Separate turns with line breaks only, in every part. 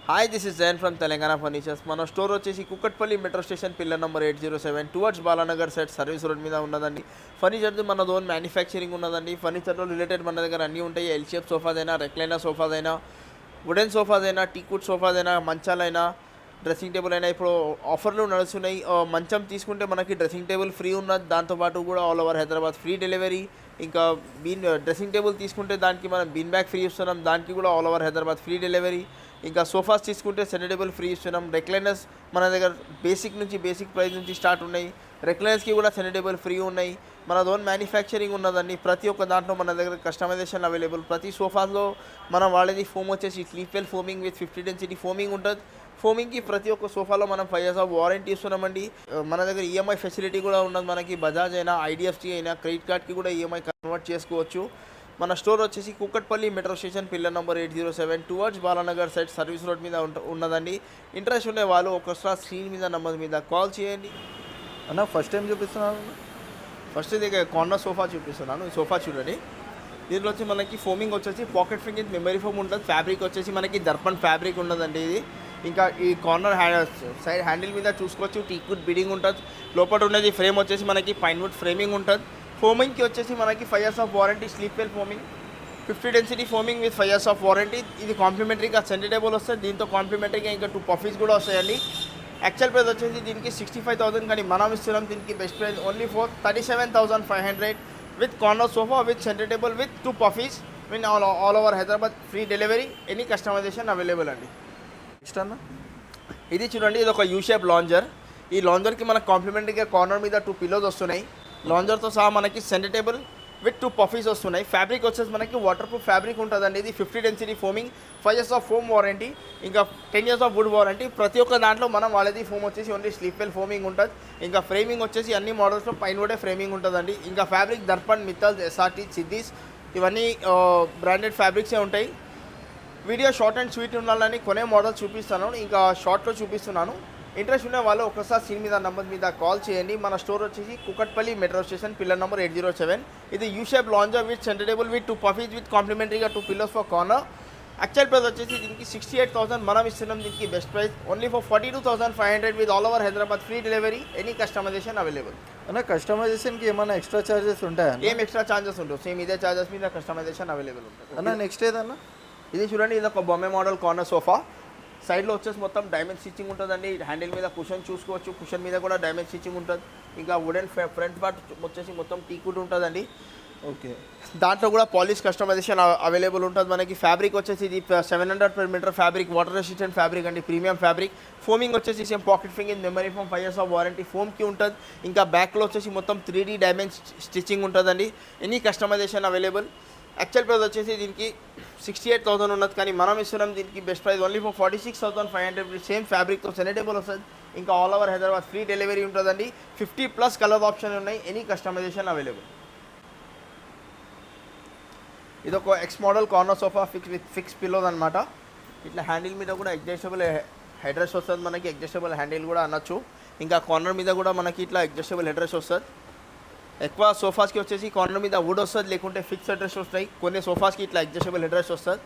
Hi this is Jain from Telangana furnitures. మన store వచ్చేసి Kukatpally metro station pillar number 807 towards Balanagar set service road మీద ఉన్నదండి. ఫర్నిచర్ది మన ఓన్ మ్యానుఫ్యాక్చరింగ్ ఉన్నదండి. ఫర్నిచర్లో రిలేటెడ్ మన దగ్గర అన్నీ ఉంటాయి. ఎల్ షేప్ సోఫాస్ అయినా, రెక్లైనర్ సోఫాస్ అయినా, వుడెన్ సోఫాస్ అయినా, టీకుడ్ సోఫాస్ అయినా, మంచాలైనా, డ్రెస్సింగ్ టేబుల్ అయినా ఇప్పుడు ఆఫర్లు నడుస్తున్నాయి. మంచం తీసుకుంటే మనకి డ్రెస్సింగ్ టేబుల్ ఫ్రీ ఉన్నది, దాంతోపాటు కూడా all over Hyderabad free delivery. ఇంకా డ్రెస్సింగ్ టేబుల్ తీసుకుంటే దానికి మనం బీన్ బ్యాగ్ ఫ్రీ ఇస్తున్నాం, దానికి కూడా all over Hyderabad free delivery. ఇంకా సోఫాస్ తీసుకుంటే సెంటర్ టేబుల్ ఫ్రీ ఇస్తున్నాం. రెక్లైనర్స్ మన దగ్గర బేసిక్ ప్రైస్ నుంచి స్టార్ట్ ఉన్నాయి. రెక్లైనర్స్కి కూడా సెంటర్ టేబుల్ ఫ్రీ ఉన్నాయి. మన ఓన్ మ్యానుఫ్యాక్చరింగ్ ఉన్నదండి. ప్రతి ఒక్క దాంట్లో మన దగ్గర కస్టమైజేషన్ అవైలబుల్. ప్రతి సోఫాలో మనం వాడేది ఫోమ్ వచ్చేసి Sleepwell foaming with 50 density foaming ఉంటుంది. ఫోమింగ్కి ప్రతి ఒక్క సోఫాలో మనం 5 years వారంటీ ఇస్తున్నామండి. మన దగ్గర ఈఎంఐ ఫెసిలిటీ కూడా ఉన్నది. మనకి బజాజ్ అయినా, ఐడిఎఫ్సి అయినా, క్రెడిట్ కార్డ్కి కూడా ఈఎంఐ కన్వర్ట్ చేసుకోవచ్చు. మన స్టోర్ వచ్చేసి Kukatpally metro station pillar number 807 towards Balanagar side service road మీద ఉన్నదండి. ఇంట్రెస్ట్ ఉండే వాళ్ళు ఒకసారి స్క్రీన్ మీద నెంబర్ మీద కాల్ చేయండి.
అన్న ఫస్ట్ టైం చూపిస్తున్నాను.
ఫస్ట్ ఇది కార్నర్ సోఫా చూపిస్తున్నాను. ఈ సోఫా చూడండి. దీంట్లో వచ్చి మనకి ఫోమింగ్ వచ్చేసి పాకెట్ ఫింగింగ్ మెమరీ ఫోమ్ ఉంటుంది. ఫ్యాబ్రిక్ వచ్చేసి మనకి దర్పణ్ ఫ్యాబ్రిక్ ఉన్నదండి ఇది. ఇంకా ఈ కార్నర్ సైడ్ హ్యాండిల్ మీద చూసుకోవచ్చు టీకుడ్ బిడింగ్ ఉంటుంది. లోపల ఉండేది ఫ్రేమ్ వచ్చేసి మనకి పైన్వుడ్ ఫ్రేమింగ్ ఉంటుంది. ఫోమింగ్కి వచ్చేసి మనకి 5 years warranty. Sleepwell foaming 50 density foaming with 5 years warranty. ఇది కాంప్లిమెంటరీగా సెంటర్ టేబుల్ వస్తుంది. దీంతో కాంప్లిమెంటరీగా ఇంకా 2 పఫీస్ కూడా వస్తాయండి. యాక్చువల్ ప్రైస్ వచ్చేసి దీనికి 65,000, కానీ మనం ఇస్తున్నాం దీనికి best price only for 37,500 with corner sofa with centre table with 2 puffies mean all over Hyderabad free delivery, any customization available అండి.
నెక్స్ట్ అన్న
ఇది చూడండి, ఇది ఒక యూ షేప్ లాంజర్. ఈ లాంజర్కి మనకు కాంప్లిమెంటరీగా కార్నర్ మీద 2 పిల్లోస్ వస్తున్నాయి. లాంజర్తో సహా మనకి సెంటర్ టేబుల్ విత్ 2 పఫీస్ వస్తున్నాయి. ఫ్యాబ్రిక్ వచ్చేసి మనకి వాటర్ ప్రూఫ్ ఫ్యాబ్రిక్ ఉంటుందండి. ఇది 50 density foaming, 5 years foam warranty, ఇంకా 10 years వుడ్ వారంటీ. ప్రతి ఒక్క దాంట్లో మనం వాళ్ళది ఫోమ్ వచ్చేసి ఓన్లీ స్లీప్వెల్ ఫోమింగ్ ఉంటుంది. ఇంకా ఫ్రేమింగ్ వచ్చేసి అన్ని మోడల్స్లో పైన ఫ్రేమింగ్ ఉంటుందండి. ఇంకా ఫ్యాబ్రిక్ దర్పణ్, మిత్తల్, ఎస్ఆర్టీ, సిద్దీస్ ఇవన్నీ బ్రాండెడ్ ఫ్యాబ్రిక్సే ఉంటాయి. వీడియో షార్ట్ అండ్ స్వీట్ ఉండాలని కొనే మోడల్ చూపిస్తాను, ఇంకా షార్ట్లో చూపిస్తున్నాను. ఇంట్రెస్ట్ ఉన్న వాళ్ళు ఒకసారి స్క్రీన్ మీద నెంబర్ మీద కాల్ చేయండి. మన స్టోర్ వచ్చేసి Kukatpally metro station pillar number 807. ఇది U shape lounger with centre table with 2 puffies with కాంప్లిమెంటరీగా 2 pillows for corner. Actual price వచ్చేసి దీనికి 68,000, మనం ఇస్తున్నాం దీనికి best price only for 42,500 with all over Hyderabad free delivery, any customization available.
అన్న కస్టమైజేషన్కి ఏమైనా ఎక్స్ట్రా చార్జెస్ ఉంటాయా?
ఏం ఎక్స్ట్రా ఛార్జెస్ ఉంటుంది, సేమ్ ఇదే ఛార్జెస్ మీద కస్టమైజేషన్ అవైలబుల్ ఉంటుంది.
అన్న నెక్స్ట్ ఏదన్నా?
ఇది చూడండి, ఇది ఒక బొమ్మే మోడల్ కార్నర్ సోఫా. సైడ్లో వచ్చేసి మొత్తం డైమండ్ స్టిచ్చింగ్ ఉంటుందండి. హ్యాండిల్ మీద కుషన్ చూసుకోవచ్చు, కుషన్ మీద కూడా డైమండ్ స్టిచ్చింగ్ ఉంటుంది. ఇంకా వుడెన్ ఫ్రంట్ పార్ట్ వచ్చేసి మొత్తం టీకుడ్ ఉంటుందండి.
ఓకే,
దాంట్లో కూడా పాలిష్ కస్టమైజేషన్ అవైలబుల్ ఉంటుంది. మనకి ఫ్యాబ్రిక్ వచ్చేసి ఇది 700 per meter fabric, water resistant fabric అండి, ప్రీమియం ఫ్యాబ్రిక్. ఫోమింగ్ వచ్చేసి సేమ్ పాకెట్ ఫింగింగ్ మెమరీ ఫోమ్, 5 years వారంటీ ఫోమ్కి ఉంటుంది. ఇంకా బ్యాక్లో వచ్చేసి మొత్తం 3D డైమండ్ స్టిచ్చింగ్ ఉంటుందండి, any customization available. Actual price వచ్చేసి దీనికి 68,000 ఉన్నది, కానీ మనం ఇస్తున్నాం దీనికి బెస్ట్ ప్రైస్ ఓన్లీ ఫర్ 46,500. సేమ్ ఫ్యాబ్రిక్తో సెంటర్ టేబుల్ వస్తుంది. ఇంకా all over Hyderabad free delivery ఉంటుందండి. 50+ కలర్ ఆప్షన్ ఉన్నాయి, ఎనీ కస్టమైజేషన్ అవైలబుల్. ఇది ఒక X model corner sofa fix pillows అనమాట. ఇట్లా హ్యాండిల్ మీద కూడా అడ్జస్టబుల్ హెడ్ రెస్ట్ వస్తుంది. మనకి అడ్జస్టబుల్ హ్యాండిల్ కూడా అనొచ్చు. ఇంకా కార్నర్ మీద కూడా మనకి ఇట్లా అడ్జస్టబుల్ హెడ్ రెస్ట్ వస్తుంది. ఎక్కువ సోఫాస్కి వచ్చేసి కార్నర్ మీద వుడ్ వస్తుంది, లేకుంటే ఫిక్స్ హెడ్ రెస్ట్ వస్తాయి. కొన్ని సోఫాస్కి ఇట్లా అడ్జస్టబుల్ హెడ్ రెస్ట్ వస్తుంది.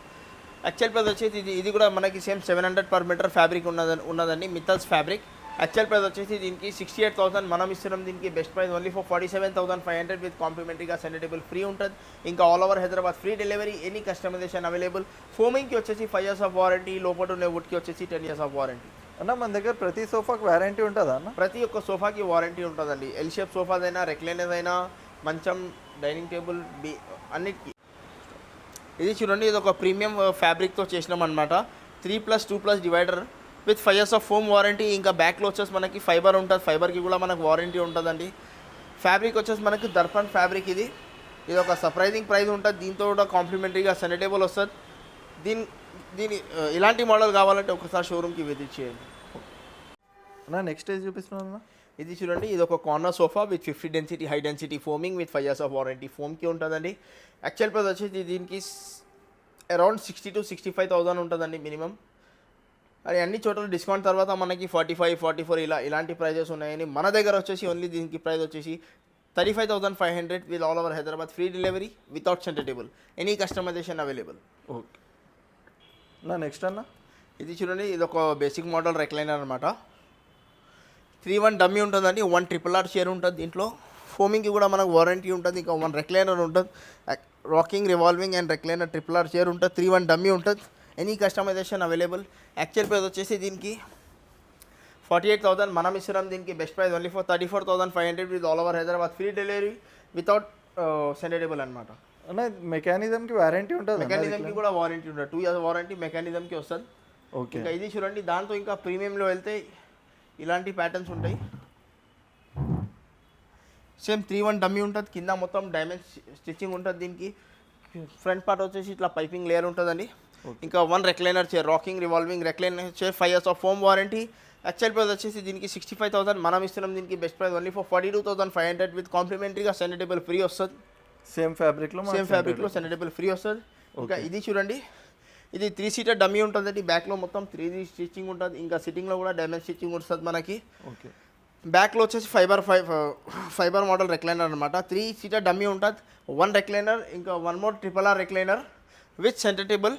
యాక్చువల్ ప్రైస్ వచ్చేసి ఇది కూడా మనకి సేమ్ 700 per meter ఫ్యాబ్రిక్ ఉన్నదండి, మిత్తల్స్ ఫ్యాబ్రిక్. యాక్చువల్ ప్రైస్ వచ్చేసి దీనికి 68,000, మనం ఇస్తున్నాం దీనికి best price only for 47,500 with కాంప్లిమెంటరీగా సెంటర్ టేబుల్ ఫ్రీ ఉంటుంది. ఇంకా all over Hyderabad free delivery, any customization available. ఫోమింగ్కి వచ్చేసి 5 years వారంటీ, లోపల ఉండే వుడ్కి వచ్చేసి 10 years వారంటీ.
అన్న మన దగ్గర ప్రతి సోఫాకి వారంటీ ఉంటుందా అన్న?
ప్రతి ఒక్క సోఫాకి వారంటీ ఉంటుందండి. ఎల్ షేప్ సోఫాస్ అయినా, రెక్లైనర్స్ అయినా, మంచం, డైనింగ్ టేబుల్ అన్నిటికీ. ఇది చూడండి, ఇది ఒక ప్రీమియం ఫ్యాబ్రిక్తో చేసినాం అనమాట. 3+2+ divider with 5 years foam warranty. ఇంకా బ్యాక్లో వచ్చేసి మనకి ఫైబర్ ఉంటుంది, ఫైబర్కి కూడా మనకు వారంటీ ఉంటుందండి. ఫ్యాబ్రిక్ వచ్చేసి మనకి దర్పణ్ ఫ్యాబ్రిక్. ఇది ఒక సర్ప్రైజింగ్ ప్రైస్ ఉంటుంది. దీంతో కూడా కాంప్లిమెంటరీగా సెంటర్ టేబుల్ వస్తుంది. దీని ఇలాంటి మోడల్ కావాలంటే ఒకసారి షోరూమ్కి విజిట్ చేయండి.
అన్న నెక్స్ట్ ఏది చూపిస్తున్నాను?
ఇది చూడండి, ఇది ఒక corner sofa with 50 density high density foaming with 5 years warranty ఫోమ్కి ఉంటుందండి. యాక్చువల్ ప్రైస్ వచ్చేసి దీనికి అరౌండ్ 60,000 to 65,000 ఉంటుందండి మినిమం. అది అన్ని చోట్ల డిస్కౌంట్ తర్వాత మనకి 45, 44 ఇలాంటి ప్రైజెస్ ఉన్నాయని. మన దగ్గర వచ్చేసి ఓన్లీ దీనికి ప్రైస్ వచ్చేసి 35,500 with all over Hyderabad free delivery without centre table, any customization available.
Okay, నా నెక్స్ట్ అన్న
ఇది చూడండి, ఇది ఒక బేసిక్ మోడల్ రెక్లైనర్ అనమాట. 3-1 డమ్మీ ఉంటుందండి. 1 RRR చైర్ ఉంటుంది దీంట్లో. ఫోమింగ్కి కూడా మనకు వారంటీ ఉంటుంది. ఇంకా 1 రెక్లైనర్ ఉంటుంది. Rocking, revolving and recliner RRR chair ఉంటుంది. 3-1 డమ్మీ ఉంటుంది. Any customization available. Actual price వచ్చేసి దీనికి 48,000. మనం ఇస్తున్నాం దీనికి best price only for 34,500 with all over Hyderabad. Free delivery without centre table అనమాట.
అన్న మెకానిజంకి వారంటీ ఉంటుంది?
మెకానిజంకి కూడా వారంటీ ఉంటుంది. 2 years వారంటీ మెకానిజంకి వస్తుంది.
ఓకే.
ఇంకా ఇది చూడండి, దాంతో ఇంకా ప్రీమియంలో వెళ్తే ఇలాంటి ప్యాటర్న్స్ ఉంటాయి. సేమ్ 3-1 డమ్మీ ఉంటుంది. కింద మొత్తం డైమండ్ స్టిచ్చింగ్ ఉంటుంది దీనికి. ఫ్రంట్ పార్ట్ వచ్చేసి ఇట్లా పైపింగ్ లేయర్ ఉంటుందండి. ఇంకా 1 recliner chair, rocking, revolving recliner chair, 5 years of foam warranty. Actual price వచ్చేసి దీనికి 65,000. మనం ఇస్తున్నాం దీనికి best price only for 42,500 with కాంప్లిమెంటరీగా సెండేటబుల్ ఫ్రీ వస్తుంది.
సేమ్ ఫ్యాబ్రిక్లో
సెండేటబుల్ ఫ్రీ వస్తుంది. ఇంకా ఇది చూడండి, ఇది 3 seater డమ్మీ ఉంటుందండి. బ్యాక్లో మొత్తం 3D స్టిచ్చింగ్ ఉంటుంది. ఇంకా సిట్టింగ్లో కూడా డైమండ్ స్టిచ్చింగ్ వస్తుంది మనకి.
ఓకే.
బ్యాక్లో వచ్చేసి ఫైబర్ మోడల్ రెక్లైనర్ అనమాట. 3 seater డమ్మీ ఉంటుంది. 1 రెక్లైనర్, ఇంకా 1 more RRR recliner with centre table.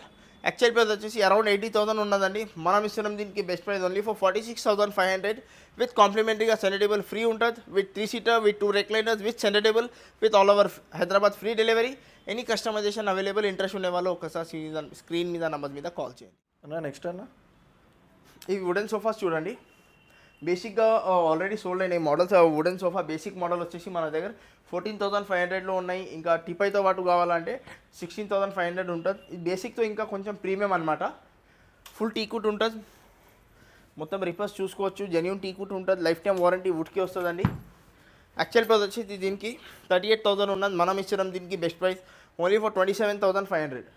Actual price వచ్చేసి అరౌండ్ 80,000 ఉన్నదండి. మనం ఇస్తున్నాం దీనికి best price only for 46,500 with కాంప్లిమెంటరీగా సెంటర్ టేబుల్ ఫ్రీ ఉంటుంది. With 3 seater with 2 recliners with centre table with all over Hyderabad. Free delivery. Any customization available. Interest ఉండే వాళ్ళు ఒకసారి స్క్రీన్ మీద నంబర్ మీద కాల్ చేయండి.
అన్న నెక్స్ట్ అన్న
ఇవి వుడెన్ సోఫాస్ చూడండి. బేసిక్గా ఆల్రెడీ సోల్డ్ అయిన models. Wooden sofa basic model వచ్చేసి మన దగ్గర 14,500లో ఉన్నాయి. ఇంకా టిపైతో పాటు కావాలంటే 16,500 ఉంటుంది. ఇది బేసిక్తో ఇంకా కొంచెం ప్రీమియం అనమాట. ఫుల్ టీకుట్ ఉంటుంది. మొత్తం రిపర్స్ చూసుకోవచ్చు. జెన్యూన్ టీకుట్ ఉంటుంది. లైఫ్ టైం వారంటీ వుడ్కి వస్తుందండి. యాక్చువల్ ప్రైస్ వచ్చేసి దీనికి 38,000 ఉన్నది. మనం ఇచ్చినాం దీనికి best price only for 27,500.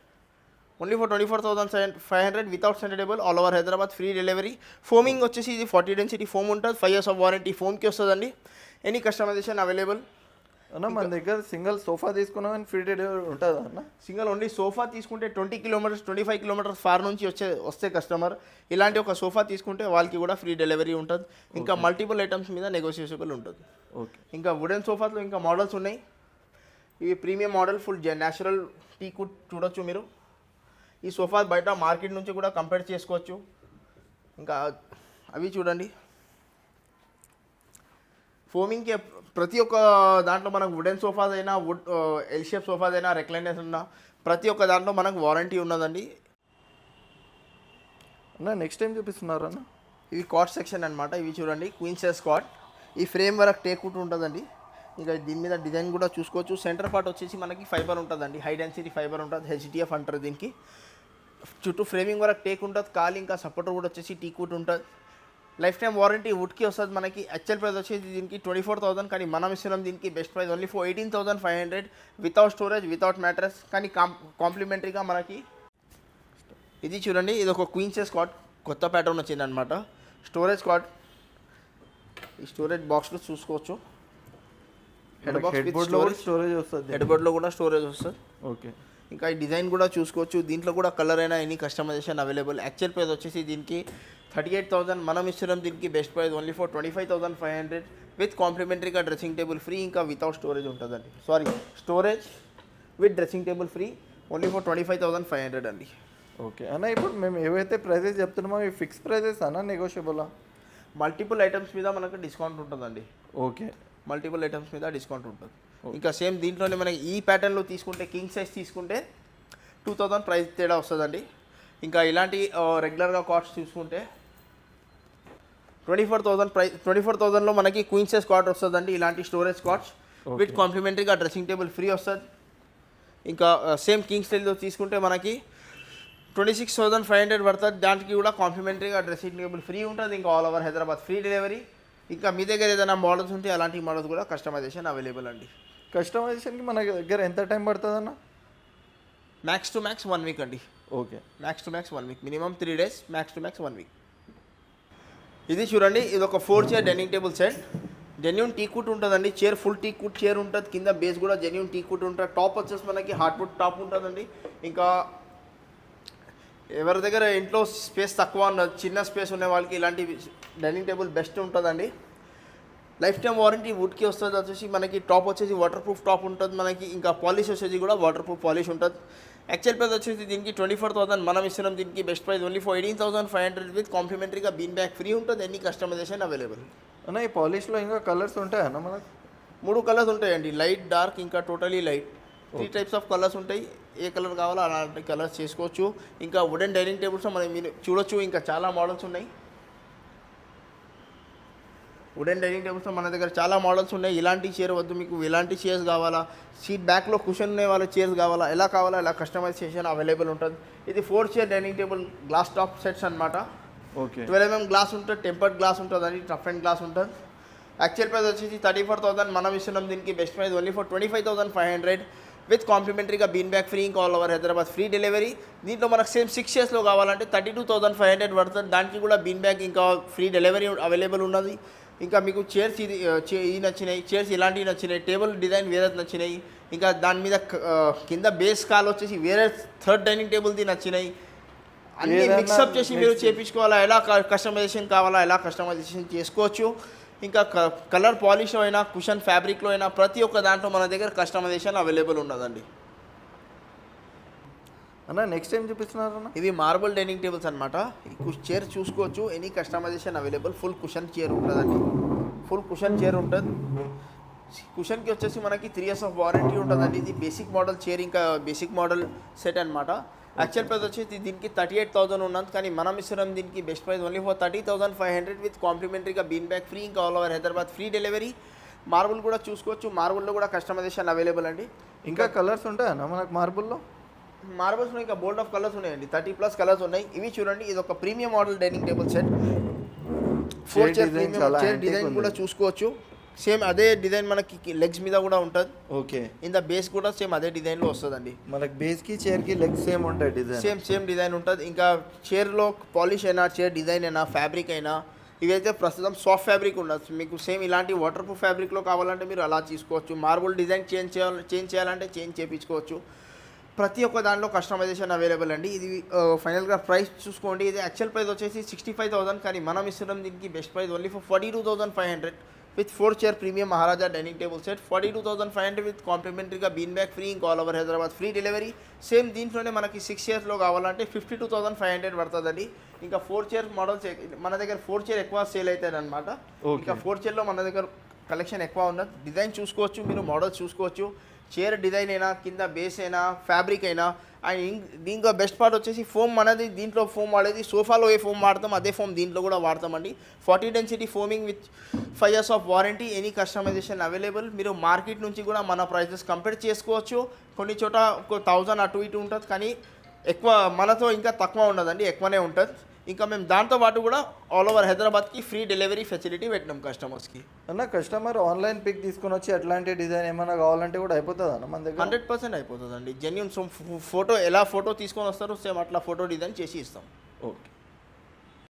Only for 24,500 without సెండేటబుల్. All over Hyderabad. Free delivery. Foaming వచ్చేసి ఇది 40 density ఫోమ్ ఉంటుంది. 5 years ఆఫ్ వారంటీ ఫోమ్కి వస్తుందండి. Any customization available.
అన్న మన దగ్గర సింగిల్ సోఫా తీసుకున్నాం ఫ్రీ డెలివరీ ఉంటుందా అన్న?
సింగిల్ ఓన్లీ సోఫా తీసుకుంటే 20 kilometers 25 kilometers ఫార్ నుంచి వస్తే కస్టమర్ ఇలాంటి ఒక సోఫా తీసుకుంటే వాళ్ళకి కూడా ఫ్రీ డెలివరీ ఉంటుంది. ఇంకా మల్టిపుల్ ఐటమ్స్ మీద నెగోషియబుల్ ఉంటుంది.
ఓకే.
ఇంకా వుడెన్ సోఫాలో ఇంకా మోడల్స్ ఉన్నాయి. ఇవి ప్రీమియం మోడల్ ఫుల్ న్యాచురల్ టీకుడ్ చూడొచ్చు మీరు. ఈ సోఫా బయట మార్కెట్ నుంచి కూడా కంపేర్ చేసుకోవచ్చు. ఇంకా అవి చూడండి. ఫోమింగ్కి ప్రతి ఒక్క దాంట్లో మనకు వుడెన్ సోఫాస్ అయినా ఎల్ షేప్ సోఫాస్ అయినా రెక్లైనర్స్ అయినా ప్రతి ఒక్క దాంట్లో మనకు వారంటీ ఉన్నదండి.
అన్న నెక్స్ట్ టైం చూపిస్తున్నారు అన్న?
ఇవి కాట్ సెక్షన్ అనమాట. ఇవి చూడండి, క్వీన్ సైజ్ కాట్. ఈ ఫ్రేమ్ వర్క్ టేక్వుడ్ ఉంటుందండి. ఇంకా దీని మీద డిజైన్ కూడా చూసుకోవచ్చు. సెంటర్ పార్ట్ వచ్చేసి మనకి ఫైబర్ ఉంటుందండి. హై డెన్సిటీ ఫైబర్ ఉంటుంది. HDF అంటారు దీనికి. చుట్టూ ఫ్రేమింగ్ వరకు టేక్ ఉంటుంది. కాలు ఇంకా సపోర్టర్ కూడా వచ్చేసి టీక్వుడ్ ఉంటుంది. లైఫ్ టైం వారంటీ వుడ్కి వస్తుంది మనకి. యాక్చువల్ ప్రైస్ వచ్చేసి దీనికి 24,000. కానీ మనం ఇస్తున్నాం దీనికి best price only for 18,500 without storage without mattress. కానీ కాంప్లిమెంటరీగా మనకి ఇది చూడండి, ఇది ఒక క్వీన్ సైజ్ కాట్. కొత్త ప్యాటర్న్ వచ్చింది అనమాట. Storage cot. ఈ స్టోరేజ్ బాక్స్లో చూసుకోవచ్చు. హెడ్ బోర్డ్లో కూడా స్టోరేజ్ వస్తుంది.
ఓకే.
ఇంకా ఈ డిజైన్ కూడా చూసుకోవచ్చు. దీంట్లో కూడా కలర్ అయినా any customization available. Actual price వచ్చేసి దీనికి 38,000. మనం ఇస్తున్నాం దీనికి best price only for 25,500 with కాంప్లిమెంటరీగా డ్రెస్సింగ్ టేబుల్ ఫ్రీ. ఇంకా వితౌట్ స్టోరేజ్ ఉంటుందండి. Storage with dressing table free only for 25,500 అండి.
ఓకే అన్న, ఇప్పుడు మేము ఏవైతే ప్రైజెస్ చెప్తున్నామో ఇవి ఫిక్స్ ప్రైజెస్ అన్న, నెగోషియబులా?
మల్టిపుల్ ఐటమ్స్ మీద మనకు డిస్కౌంట్ ఉంటుందండి.
ఓకే.
మల్టిపుల్ ఐటమ్స్ మీద డిస్కౌంట్ ఉంటుంది. ఇంకా సేమ్ దీంట్లోనే మనకి ఈ ప్యాటర్న్లో తీసుకుంటే కింగ్ సైజ్ తీసుకుంటే 2,000 ప్రైస్ తేడా వస్తుందండి. ఇంకా ఇలాంటి రెగ్యులర్గా కాస్ట్ చూసుకుంటే 24,000లో మనకి క్వీన్ సైజ్ కాట్ వస్తుందండి. ఇలాంటి స్టోరేజ్ కాట్స్ విత్ కాంప్లిమెంటరీగా డ్రెస్సింగ్ టేబుల్ ఫ్రీ వస్తుంది. ఇంకా సేమ్ కింగ్ స్టైల్లో తీసుకుంటే మనకి 26,500 పడుతుంది. దానికి కూడా కాంప్లిమెంటరీగా డ్రెస్సింగ్ టేబుల్ ఫ్రీ ఉంటుంది. ఇంకా all over Hyderabad free delivery. ఇంకా మీ దగ్గర ఏదైనా మోడల్స్ ఉంటే అలాంటి మోడల్స్ కూడా కస్టమైజేషన్ అవైలబుల్ అండి.
కస్టమైజేషన్కి మన దగ్గర ఎంత టైం పడుతుంది అన్న?
మ్యాక్స్ టు మ్యాక్స్ 1 week అండి.
Okay.
Max to max 1 week. Minimum 3 days. Max to max 1 week. ఇది చూడండి, ఇది ఒక 4 chair dining table set. Genuine teakwood ఉంటుందండి. చైర్ ఫుల్ టీకుట్ చైర్ ఉంటుంది. కింద బేస్ కూడా జెన్యూన్ టీకుట్ ఉంటుంది. టాప్ వచ్చేసి మనకి హార్డ్వుడ్ టాప్ ఉంటుందండి. ఇంకా ఎవరి దగ్గర ఇంట్లో స్పేస్ తక్కువ ఉన్నది, చిన్న స్పేస్ ఉన్న వాళ్ళకి ఇలాంటి డైనింగ్ టేబుల్ బెస్ట్ ఉంటుందండి. లైఫ్ టైం వారంటీ వుడ్కి వస్తుంది. వచ్చేసి మనకి టాప్ వచ్చేసి వాటర్ ప్రూఫ్ టాప్ ఉంటుంది మనకి. ఇంకా పాలిష్ వచ్చేసి కూడా వాటర్ ప్రూఫ్ పాలిష్ ఉంటుంది. యాక్చువల్ ప్రైస్ వచ్చేసి దీనికి 24,000 మనం ఇస్తున్నాం. దీనికి best price only for 18,500 with కాంప్లిమెంటరీగా బీన్ బ్యాగ్ ఫ్రీ ఉంటుంది. ఎన్ని కస్టమైజేషన్ అవైలబుల్.
అన్న ఈ పాలిష్లో ఇంకా కలర్స్ ఉంటాయన్న మనకు?
3 కలర్స్ ఉంటాయండి, లైట్, డార్క్, ఇంకా totally light. 3 types of colours ఉంటాయి. ఏ కలర్ కావాలో అలాంటి కలర్స్ చేసుకోవచ్చు. ఇంకా వుడెన్ డైనింగ్ టేబుల్స్ మనం మీరు చూడొచ్చు, ఇంకా చాలా మోడల్స్ ఉన్నాయి. వుడెన్ డైనింగ్ టేబుల్స్ మన దగ్గర చాలా మోడల్స్ ఉన్నాయి. ఇలాంటి చైర్ వద్దు మీకు, ఇలాంటి చైర్స్ కావాలా, సీట్ బ్యాక్లో కుషన్ ఉండే వాళ్ళ చైర్స్ కావాలా, ఎలా కావాలా ఎలా కస్టమైజేషన్ అవైలబుల్ ఉంటుంది. ఇది 4 chair dining table glass top sets అనమాట.
ఓకే.
12 mm గ్లాస్ ఉంటుంది, టెంపర్డ్ గ్లాస్ ఉంటుంది అండి, టఫ్ అండ్ గ్లాస్ ఉంటుంది. యాక్చువల్ ప్రైస్ వచ్చేసి 34,000 మనం ఇస్తున్నాం. దీనికి best price only for 25,500 with కాంప్లిమెంటరీగా బీన్ బ్యాగ్ ఫ్రీ, ఇంకా all over Hyderabad free delivery. దీంట్లో మనకు సేమ్ 6 yearsలో కావాలంటే 32,500 పడుతుంది. దానికి కూడా బీన్ బ్యాగ్ ఇంకా ఫ్రీ డెలివరీ అవైలబుల్ ఉన్నది. ఇంకా మీకు చైర్స్ ఇది నచ్చినాయి, చైర్స్ ఇలాంటివి నచ్చినాయి, టేబుల్ డిజైన్ వేరే నచ్చినాయి, ఇంకా దాని మీద కింద బేస్ కాల్ వచ్చేసి వేరే 3rd డైనింగ్ టేబుల్ది నచ్చినాయి. అన్ని మిక్సప్ చేసి మీరు చేయించుకోవాలా, ఎలా కస్టమైజేషన్ కావాలా ఎలా కస్టమైజేషన్ చేసుకోవచ్చు. ఇంకా కలర్ పాలిష్లో అయినా కుషన్ ఫ్యాబ్రిక్లో అయినా ప్రతి ఒక్క దాంట్లో మన దగ్గర కస్టమైజేషన్ అవైలబుల్ ఉన్నదండి.
అన్న నెక్స్ట్ టైం చూపిస్తున్నారన్న?
ఇవి మార్బుల్ డైనింగ్ టేబుల్స్ అనమాట. చైర్ చూసుకోవచ్చు, any customization available. Full cushion chair ఉంటుందండి, ఫుల్ కుషన్ చైర్ ఉంటుంది. కుషన్కి వచ్చేసి మనకి 3 years ఆఫ్ వారంటీ ఉంటుందండి. ఇది బేసిక్ మోడల్ చైర్, ఇంకా బేసిక్ మోడల్ సెట్ అనమాట. యాక్చువల్ ప్రైస్ వచ్చేసి దీనికి 38,000 ఉన్నది, కానీ మనం ఇస్తున్నాం దీనికి best price only for 30,500 with కాంప్లిమెంటరీగా బీన్ బ్యాగ్ ఫ్రీ, ఇంకా all over Hyderabad free delivery. Marble కూడా చూసుకోవచ్చు, మార్బుల్లో కూడా కస్టమైజేషన్ అవైలబుల్ అండి.
ఇంకా కలర్స్ ఉంటాయన్న మనకు మార్బుల్లో?
మార్బల్స్లో ఇంకా బోల్డ్ ఆఫ్ కలర్స్ ఉన్నాయండి, 30+ కలర్స్ ఉన్నాయి. ఇవి చూడండి, ఇది ఒక premium model dining table set. 4 chair premium chair design కూడా చూసుకోవచ్చు. సేమ్ అదే డిజైన్ మనకి లెగ్స్ మీద కూడా ఉంటుంది.
ఓకే.
ఇంత బేస్ కూడా సేమ్ అదే డిజైన్లో వస్తుందండి.
మనకి బేస్కి చైర్కి లెగ్స్ సేమ్ ఉంటాయి, డిజైన్
సేమ్ డిజైన్ ఉంటుంది. ఇంకా చైర్లో పాలిష్ అయినా, చైర్ డిజైన్ అయినా, ఫ్యాబ్రిక్ అయినా, ఇవైతే ప్రస్తుతం సాఫ్ట్ ఫ్యాబ్రిక్ ఉండదు. మీకు సేమ్ ఇలాంటి వాటర్ ప్రూఫ్ ఫ్యాబ్రిక్లో కావాలంటే మీరు అలా తీసుకోవచ్చు. మార్బుల్ డిజైన్ చేంజ్ చేయాలంటే చేంజ్ చేయించుకోవచ్చు. ప్రతి ఒక్క దాంట్లో కస్టమైజేషన్ అవైలబుల్ అండి. ఇది ఫైనల్గా ప్రైస్ చూసుకోండి. ఇది యాక్చువల్ ప్రైస్ వచ్చేసి 65,000, కానీ మనం ఇస్తున్నాం దీనికి best price only for 42,500 with 4 chair premium Maharaja dining table set. 42,500 with కాంప్లిమెంటరీగా బీన్ బ్యాగ్ ఫ్రీ, ఇంకా all over Hyderabad free delivery. Same దీంట్లోనే మనకి 6 yearsలో కావాలంటే 52,500 పడుతుందండి. ఇంకా 4 చైర్ మోడల్స్ మన దగ్గర 4 చైర్ ఎక్కువ సేల్ అవుతాయి అనమాట. ఇంకా 4 చైర్లో మన దగ్గర కలెక్షన్ ఎక్కువ ఉన్నది. డిజైన్ చూసుకోవచ్చు, మీరు మోడల్స్ చూసుకోవచ్చు. చైర్ డిజైన్ అయినా, కింద బేస్ అయినా, ఫ్యాబ్రిక్ అయినా. అండ్ దీంట్లో బెస్ట్ పార్ట్ వచ్చేసి ఫోమ్ అనేది, దీంట్లో ఫోమ్ వాడేది సోఫాలో ఏ ఫోమ్ వాడతాం అదే ఫోమ్ దీంట్లో కూడా వాడతామండి. 40 density foaming with 5 years of warranty, any customization available. మీరు మార్కెట్ నుంచి కూడా మన ప్రైజెస్ కంపేర్ చేసుకోవచ్చు. కొన్ని చోట 1000 అటు ఇటు ఉంటుంది, కానీ ఎక్కువ మనతో ఇంకా తక్కువ ఉండదండి, ఎక్కువనే ఉంటుంది. ఇంకా మేము దాంతో పాటు కూడా ఆల్ ఓవర్ హైదరాబాద్కి ఫ్రీ డెలివరీ ఫెసిలిటీ పెట్టినాం కస్టమర్స్కి.
అన్న కస్టమర్ ఆన్లైన్ పిక్ తీసుకొని వచ్చి అట్లాంటి డిజైన్ ఏమైనా కావాలంటే కూడా అయిపోతుంది అన్న మన దగ్గర?
100% అయిపోతుందండి. జెన్యూన్ ఫోటో ఎలా ఫోటో తీసుకొని వస్తారో సేమ్ అట్లా ఫోటో డిజైన్ చేసి ఇస్తాం.
ఓకే.